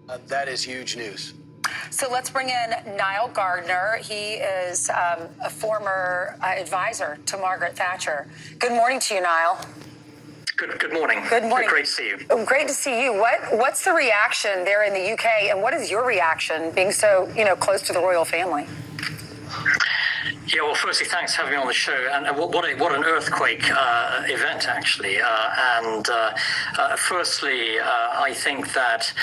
That is huge news. So let's bring in Niall Gardner. He is a former advisor to Margaret Thatcher. Good morning to you, Niall. Good morning. Good morning. Great to see you. Great to see you. What's the reaction there in the UK, and what is your reaction being so, close to the royal family? Yeah, well, firstly, thanks for having me on the show. And what an earthquake event, actually. Firstly, I think that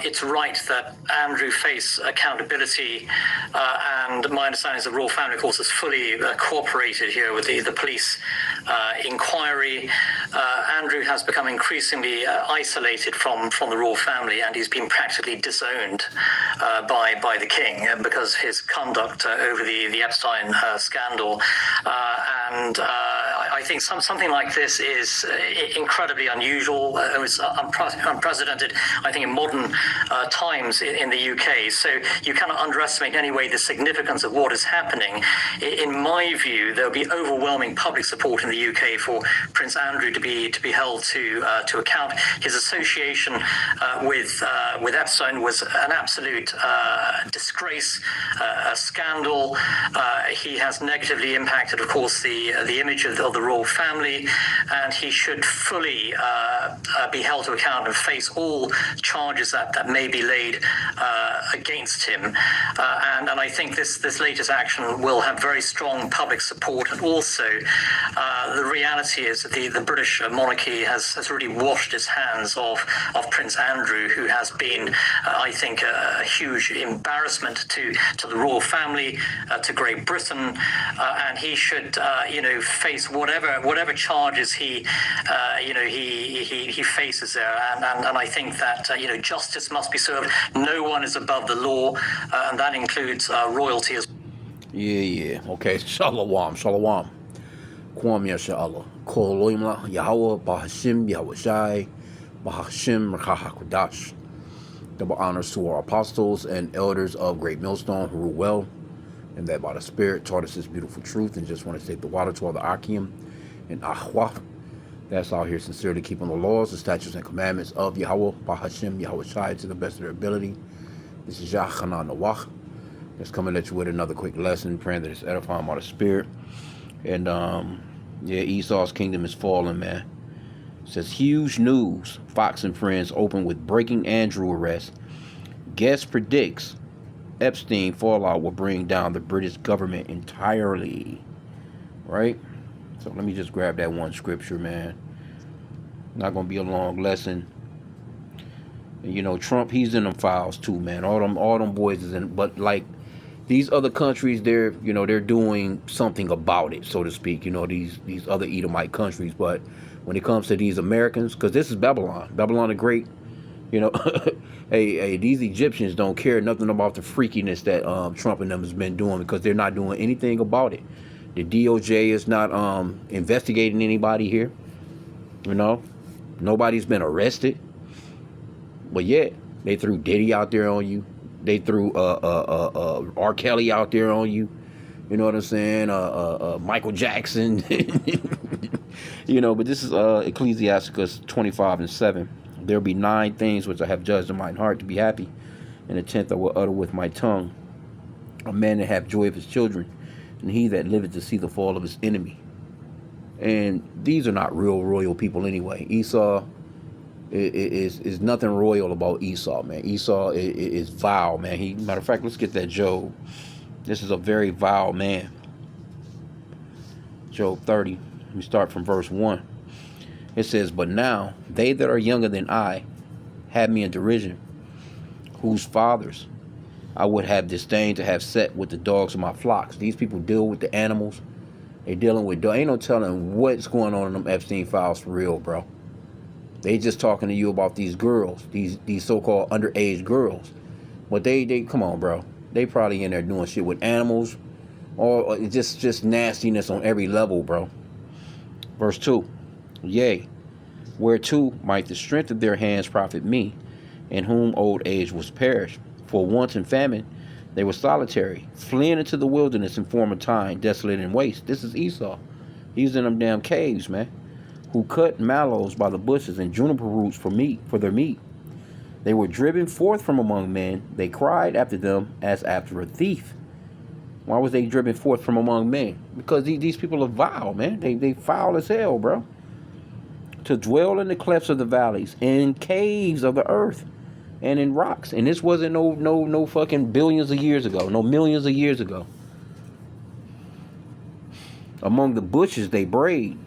it's right that Andrew face accountability. And my understanding is the royal family, of course, has fully cooperated here with the police inquiry. Andrew has become increasingly isolated from the royal family, and he's been practically disowned by the king because his conduct over the Epstein scandal. I think something like this is incredibly unusual. It's unprecedented, I think, in modern times in the UK. So you cannot underestimate in any way the significance of what is happening. In my view, there will be overwhelming public support in the UK for Prince Andrew to be held to account. His association with Epstein was an absolute disgrace, a scandal. He has negatively impacted, of course, the image of the royal family, and he should fully be held to account and face all charges that may be laid against him. And I think this latest action will have very strong public support. And also, the reality is that the British monarchy has really washed its hands of Prince Andrew, who has been, I think, a huge embarrassment to the royal family, to Great Britain, and he should, face whatever charges he faces there. And I think that justice must be served. No one is above the law, and that includes royalty as well. Yeah. Okay. Shalom. Kwam Yashala. Koloimla Yahweh Bahashim Yahweh Shai Bahashim Rakahakudash. Double honors to our apostles and elders of Great Millstone who rule well, and that by the Spirit taught us this beautiful truth, and just want to take the water to all the Akim and Ahwa that's out here sincerely keeping the laws, the statutes, and commandments of Yahweh Bahashim Yahweh Shai to the best of their ability. This is Yahchanan Nawach. Let's come and let you with another quick lesson, praying that it's edifying by the Spirit. And Esau's kingdom is falling, man. It says huge news. Fox and Friends open with breaking Andrew arrest. Guest predicts Epstein fallout will bring down the British government entirely. Right? So let me just grab that one scripture, man. Not gonna be a long lesson. And, Trump, he's in them files too, man. All them boys is in, but like these other countries, they're doing something about it, so to speak. These other Edomite countries, but when it comes to these Americans, because this is Babylon the Great, hey, these Egyptians don't care nothing about the freakiness that Trump and them has been doing, because they're not doing anything about it. The DOJ is not investigating anybody here. Nobody's been arrested, but yet they threw Diddy out there on you. They threw R. Kelly out there on you. You know what I'm saying? Michael Jackson. But this is Ecclesiasticus 25:7. There'll be 9 things which I have judged in mine heart to be happy, and the 10th I will utter with my tongue. A man that hath joy of his children, and he that liveth to see the fall of his enemy. And these are not real royal people anyway. Esau is nothing royal about Esau, man. Esau is vile, man. Matter of fact, let's get that Job. This is a very vile man. Job 30. Let me start from verse 1. It says, but now they that are younger than I have me in derision, whose fathers I would have disdained to have set with the dogs of my flocks. These people deal with the animals. They dealing with dogs. Ain't no telling what's going on in them Epstein files for real, bro. They just talking to you about these girls, these so-called underage girls. But they come on, bro. They probably in there doing shit with animals, or just nastiness on every level, bro. Verse 2. Yea, whereto might the strength of their hands profit me, in whom old age was perished. For want and famine they were solitary, fleeing into the wilderness in former time, desolate and waste. This is Esau. He's in them damn caves, man. Who cut mallows by the bushes and juniper roots for their meat. They were driven forth from among men. They cried after them as after a thief. Why was they driven forth from among men? Because these people are vile, man. They foul as hell, bro. To dwell in the clefts of the valleys, in caves of the earth, and in rocks. And this wasn't no fucking billions of years ago, no millions of years ago. Among the bushes they brayed.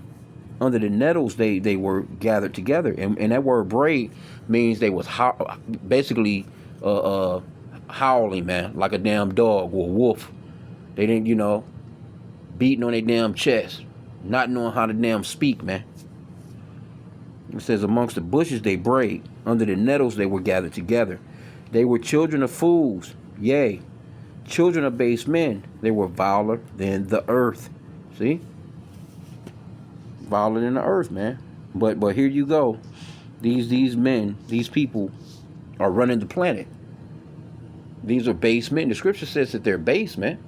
Under the nettles they were gathered together. And that word braid means they was basically howling, man, like a damn dog or a wolf. They didn't, beating on their damn chest, not knowing how to damn speak, man. It says, amongst the bushes they brayed, under the nettles they were gathered together. They were children of fools, yea, children of base men. They were viler than the earth. See? Viler than the earth, man. But here you go. These men, these people are running the planet. These are base men. The scripture says that they're base, man.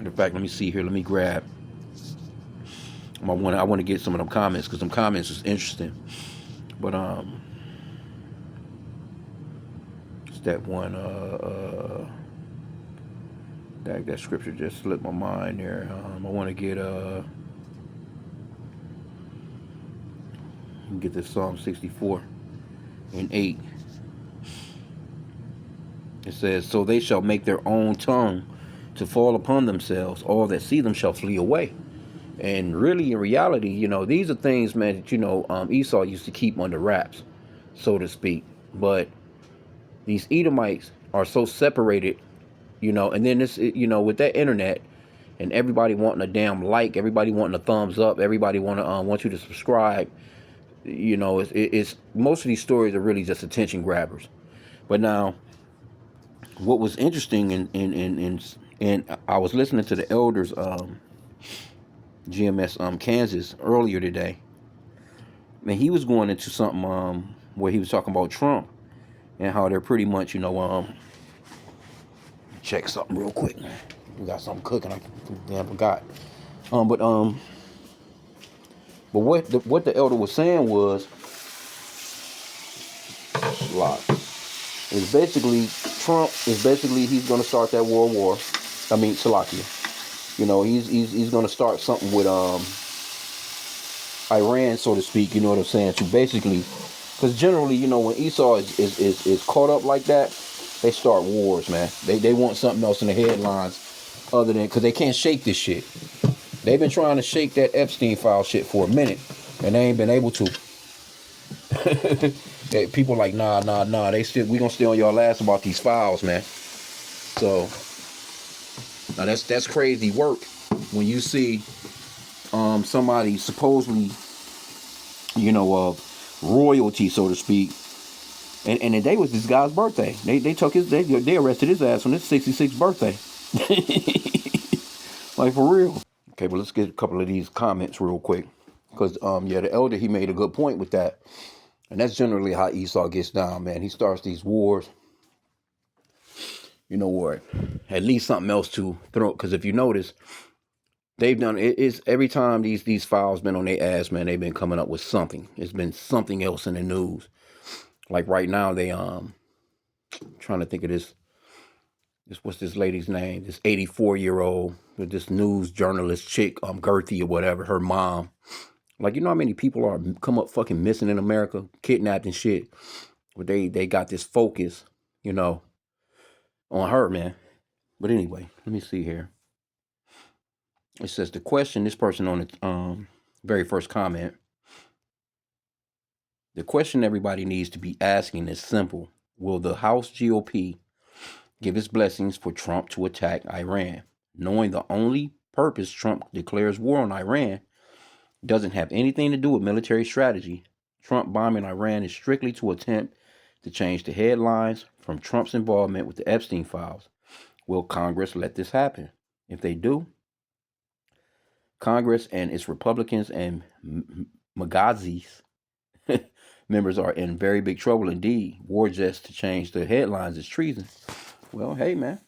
In fact, let me see here. Let me grab. I want to get some of them comments, because them comments is interesting. But it's that one that scripture just slipped my mind there. I want to get this Psalm 64 and 8. It says, so they shall make their own tongue to fall upon themselves. All that see them shall flee away. And really, in reality, these are things, man, that, Esau used to keep under wraps, so to speak. But these Edomites are so separated, and then this, with that internet and everybody wanting a damn like, everybody wanting a thumbs up, everybody want you to subscribe, it's most of these stories are really just attention grabbers. But now, what was interesting, and I was listening to the elders, GMS Kansas earlier today, and he was going into something where he was talking about Trump and how they're pretty much, check something real quick. We got something cooking. I forgot. But what the elder was saying was, is basically Trump is basically he's going to start that world war. I mean, Salakia. He's going to start something with Iran, so to speak. You know what I'm saying? To basically, because generally, when Esau is caught up like that, they start wars, man. They want something else in the headlines other than, because they can't shake this shit. They've been trying to shake that Epstein file shit for a minute, and they ain't been able to. People like, nah. We gonna stay on y'all ass about these files, man. So now that's crazy work when you see somebody supposedly, royalty, so to speak. And today was this guy's birthday. They arrested his ass on his 66th birthday. Like, for real. Okay, but let's get a couple of these comments real quick. Because, the elder, he made a good point with that. And that's generally how Esau gets down, man. He starts these wars, or at least something else to throw. Because if you notice, they've done it's every time these files been on their ass, man, they've been coming up with something. It's been something else in the news. Like right now, they trying to think of this what's this lady's name? This 84-year-old with this news journalist chick, Gertie or whatever, her mom. Like, how many people are come up fucking missing in America, kidnapped and shit. But they got this focus, on her, man. But anyway, let me see here. It says the question, this person on the very first comment, the question everybody needs to be asking is simple. Will the House GOP give its blessings for Trump to attack Iran, knowing the only purpose Trump declares war on Iran doesn't have anything to do with military strategy? Trump bombing Iran is strictly to attempt to change the headlines from Trump's involvement with the Epstein files. Will Congress let this happen? If they do, Congress and its Republicans and Magazis members are in very big trouble indeed. War just to change the headlines is treason. Well, hey, man.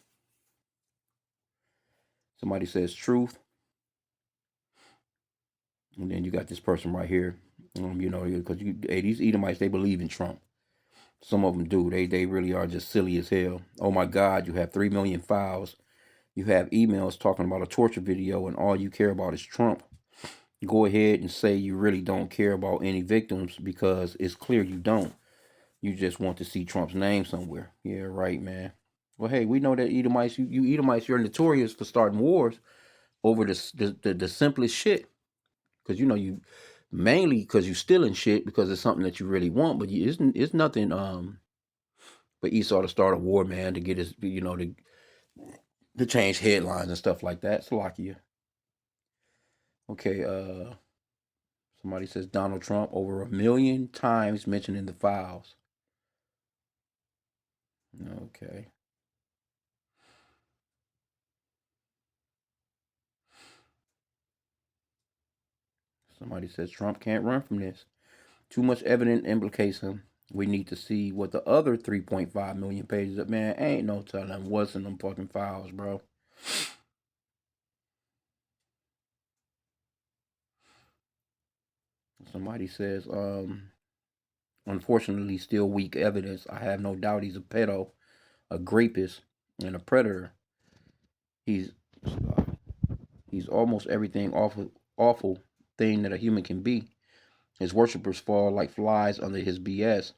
Somebody says truth. And then you got this person right here. Because these Edomites, they believe in Trump. Some of them do. They really are just silly as hell. Oh my God, you have 3 million files. You have emails talking about a torture video, and all you care about is Trump. Go ahead and say you really don't care about any victims, because it's clear you don't. You just want to see Trump's name somewhere. Yeah, right, man. Well, hey, we know that Edomites, you Edomites, you're notorious for starting wars over the simplest shit. Because you mainly because you stealing shit because it's something that you really want, but it's nothing for Esau to start a war, man, to get his to change headlines and stuff like that. Slovakia. Okay, somebody says Donald Trump over 1 million times mentioned in the files. Okay. Somebody says Trump can't run from this. Too much evidence implicates him. We need to see what the other 3.5 million pages of, man, ain't no telling what's in them fucking files, bro. Somebody says, unfortunately, still weak evidence. I have no doubt he's a pedo, a rapist, and a predator. He's he's almost everything awful thing that a human can be. His worshippers fall like flies under his BS.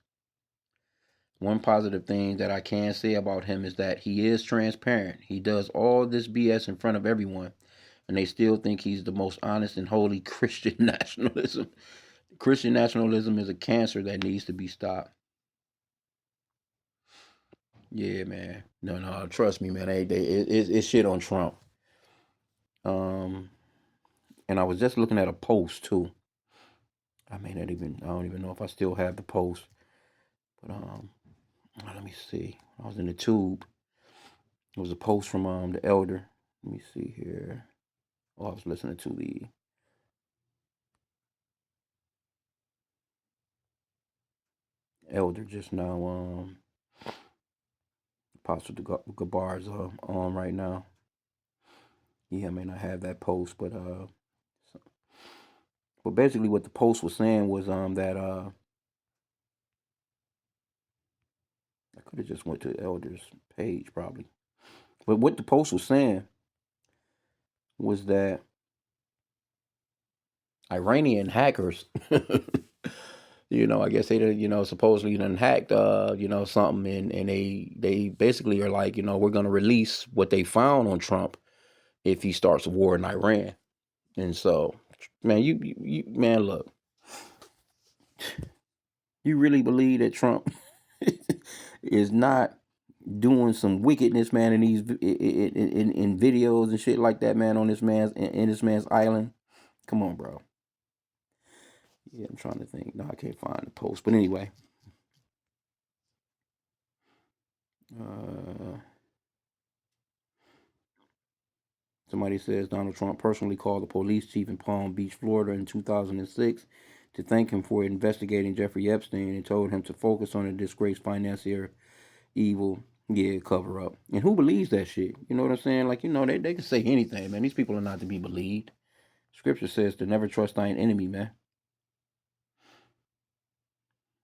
One positive thing that I can say about him is that he is transparent. He does all this BS in front of everyone, and they still think he's the most honest and holy Christian nationalism. Christian nationalism is a cancer that needs to be stopped. Yeah, man. No, trust me, man. It's shit on Trump. Um, and I was just looking at a post too. I don't even know if I still have the post, but let me see. I was in the tube. It was a post from the elder. Let me see here. Oh, I was listening to the elder just now. Apostle Gabar's on right now. Yeah, I may not have that post, but basically what the post was saying was that I could have just went to the elder's page probably. But what the post was saying was that Iranian hackers, I guess they, supposedly done hacked, something, and they basically are like, we're gonna release what they found on Trump if he starts a war in Iran. And so, man, man, look, you really believe that Trump is not doing some wickedness, man, in these in videos and shit like that, man, on this man's in this man's island? Come on, bro. Yeah, I'm trying to think. No, I can't find the post. But anyway, uh, somebody says Donald Trump personally called the police chief in Palm Beach, Florida, in 2006 to thank him for investigating Jeffrey Epstein and told him to focus on the disgraced financier evil, yeah, cover up. And who believes that shit? You know what I'm saying? Like, they can say anything, man. These people are not to be believed. Scripture says to never trust thine enemy, man.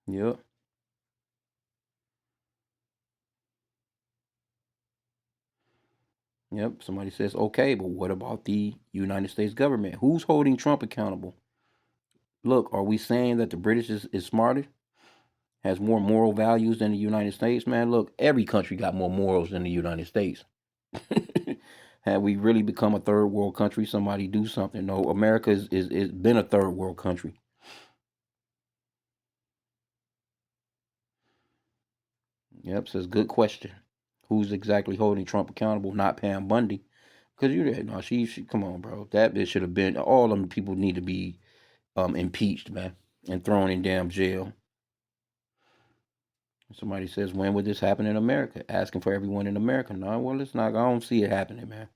Yep. Yep. Somebody says, okay, but what about the United States government? Who's holding Trump accountable? Look, are we saying that the British is smarter? Has more moral values than the United States? Man, look, every country got more morals than the United States. Have we really become a third world country? Somebody do something. No, America is been a third world country. Yep, says good question. Who's exactly holding Trump accountable? Not Pam Bundy. Because she come on, bro. That bitch should have been, all them people need to be impeached, man, and thrown in damn jail. Somebody says, when would this happen in America? Asking for everyone in America. No, well, it's not. I don't see it happening, man.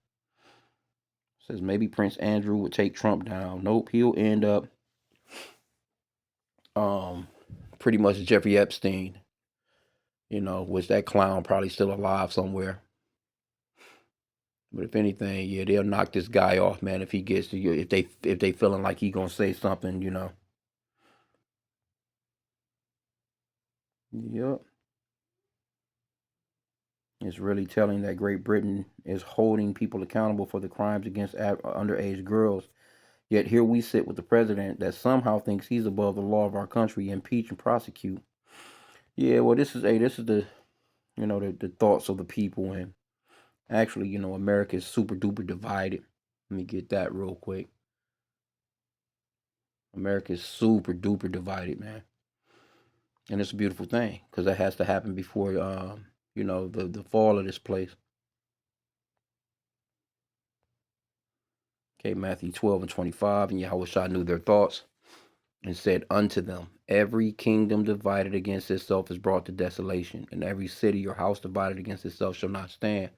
Says maybe Prince Andrew would take Trump down. Nope, he'll end up um pretty much Jeffrey Epstein. Which that clown probably still alive somewhere. But if anything, yeah, they'll knock this guy off, man. If he gets to you, if they feeling like he gonna say something. Yep. It's really telling that Great Britain is holding people accountable for the crimes against underage girls. Yet here we sit with the president that somehow thinks he's above the law of our country, impeach and prosecute. Yeah, well, this is the the thoughts of the people, and actually, America is super duper divided. Let me get that real quick. America is super duper divided, man, and it's a beautiful thing because that has to happen before, the fall of this place. Okay, Matthew 12:25, and Yahweh knew their thoughts and said unto them, every kingdom divided against itself is brought to desolation, and every city or house divided against itself shall not stand.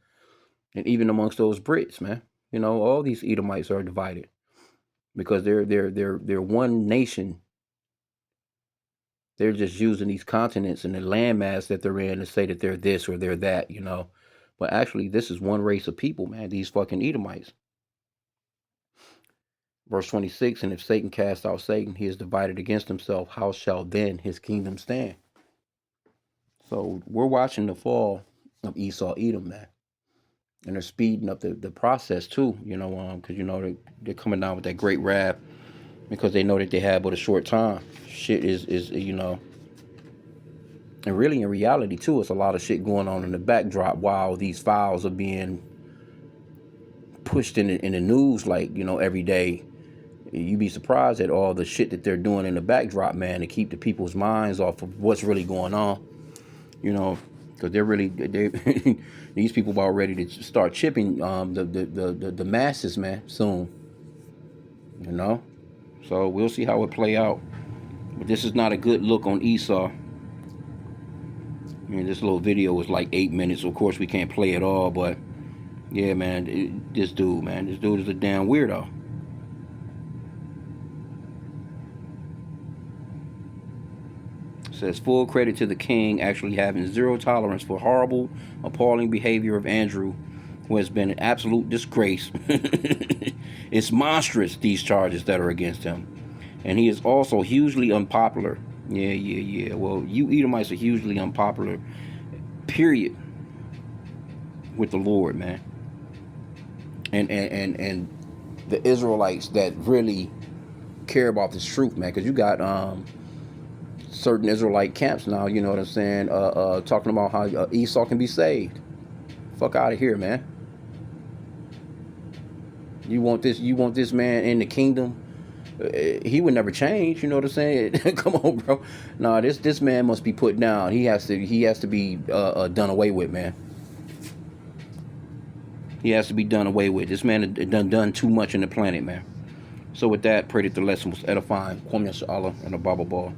And even amongst those Brits, man, all these Edomites are divided because they're one nation. They're just using these continents and the landmass that they're in to say that they're this or they're that. But actually, this is one race of people, man. These fucking Edomites. Verse 26, and if Satan cast out Satan, he is divided against himself. How shall then his kingdom stand? So we're watching the fall of Esau, Edom, man. And they're speeding up the process too, because they're coming down with that great wrath because they know that they have but a short time. Shit is and really in reality too, it's a lot of shit going on in the backdrop while these files are being pushed in the news like every day. You'd be surprised at all the shit that they're doing in the backdrop, man, to keep the people's minds off of what's really going on. Because these people are ready to start chipping the masses, man, soon. So we'll see how it play out. But this is not a good look on Esau. I mean, this little video was like 8 minutes. Of course, we can't play it all, but yeah, man, this dude is a damn weirdo. Says full credit to the king actually having zero tolerance for horrible, appalling behavior of Andrew, who has been an absolute disgrace. It's monstrous, these charges that are against him. And he is also hugely unpopular. Yeah. Well, you Edomites are hugely unpopular, period, with the Lord, man. And the Israelites that really care about this truth, man, because you got certain Israelite camps now, you know what I'm saying, talking about how Esau can be saved. Fuck out of here, man. You want this man in the kingdom? He would never change, you know what I'm saying? Come on, bro. Nah, this man must be put down. He has to be done away with, man. He has to be done away with. This man has done too much in the planet, man. So with that, pray that the lesson was edifying. Kwame Allah and a Baba Ball.